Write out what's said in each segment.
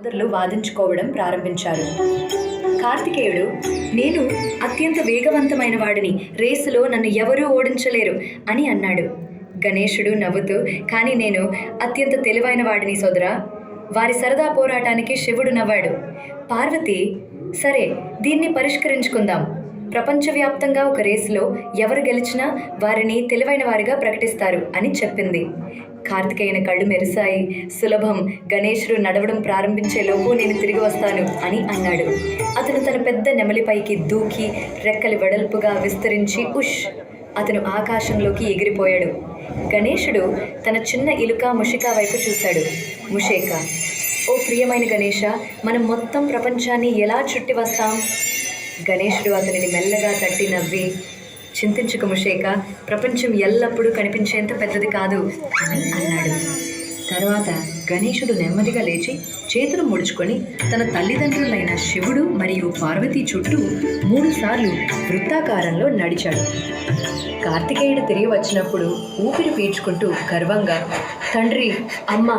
సోదరులు వాదించుకోవడం ప్రారంభించారు. కార్తికేయుడు, నేను అత్యంత వేగవంతమైన వాడిని, రేసులో నన్ను ఎవరూ ఓడించలేరు అని అన్నాడు. గణేశుడు నవ్వుతూ, కానీ నేను అత్యంత తెలివైన వాడిని సోదరా. వారి సరదా పోరాటానికి శివుడు నవ్వాడు. పార్వతి, సరే దీన్ని పరిష్కరించుకుందాం. ప్రపంచవ్యాప్తంగా ఒక రేసులో ఎవరు గెలిచినా వారిని తెలివైన వారిగా ప్రకటిస్తారు అని చెప్పింది. కార్తికేయుని కళ్ళు మెరిశాయి. సులభం, గణేశుడు నడవడం ప్రారంభించేలోపు నేను తిరిగి వస్తాను అని అన్నాడు. అతను తన పెద్ద నెమలిపైకి దూకి రెక్కలు వెడల్పుగా విస్తరించి ఉష్ అతను ఆకాశంలోకి ఎగిరిపోయాడు. గణేశుడు తన చిన్న ఇలుక ముషిక వైపు చూశాడు. ముషేక, ఓ ప్రియమైన గణేశ, మనం మొత్తం ప్రపంచాన్ని ఎలా చుట్టి వస్తాం? గణేశుడు అతనిని మెల్లగా తట్టి నవ్వి, చింతించుకు ముషేక, ప్రపంచం ఎల్లప్పుడూ కనిపించేంత పెద్దది కాదు అని అన్నాడు. తర్వాత గణేశుడు నెమ్మదిగా లేచి చేతులు ముడుచుకొని తన తల్లిదండ్రులైన శివుడు మరియు పార్వతి చుట్టూ 3 సార్లు వృత్తాకారంలో నడిచాడు. కార్తికేయుడు తిరిగి వచ్చినప్పుడు ఊపిరి పీల్చుకుంటూ గర్వంగా, తండ్రి, అమ్మ,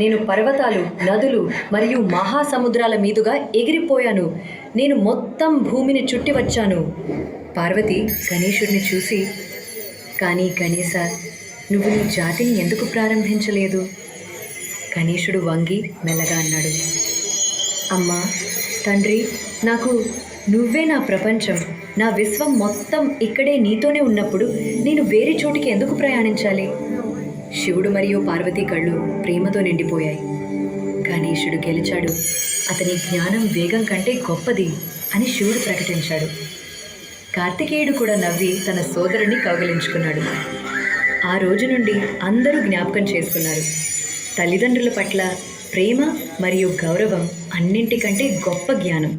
నేను పర్వతాలు, నదులు మరియు మహాసముద్రాల మీదుగా ఎగిరిపోయాను. నేను మొత్తం భూమిని చుట్టి వచ్చాను. పార్వతి గణేశుడిని చూసి, కానీ గణేశ, నువ్వు నీ జాతిని ఎందుకు ప్రారంభించలేదు? గణేశుడు వంగి మెల్లగా అన్నాడు, అమ్మా, తండ్రి, నాకు నువ్వే నా ప్రపంచం. నా విశ్వం మొత్తం ఇక్కడే నీతోనే ఉన్నప్పుడు నేను వేరే చోటికి ఎందుకు ప్రయాణించాలి? శివుడు మరియు పార్వతి కళ్ళు ప్రేమతో నిండిపోయాయి. గణేశుడు గెలిచాడు. అతని జ్ఞానం వేగం కంటే గొప్పది అని శివుడు ప్రకటించాడు. కార్తికేయుడు కూడా నవ్వి తన సోదరుని కౌగిలించుకున్నాడు. ఆ రోజు నుండి అందరూ జ్ఞాపకం చేసుకున్నారు. తల్లిదండ్రుల పట్ల ప్రేమ మరియు గౌరవం అన్నింటికంటే గొప్ప జ్ఞానం.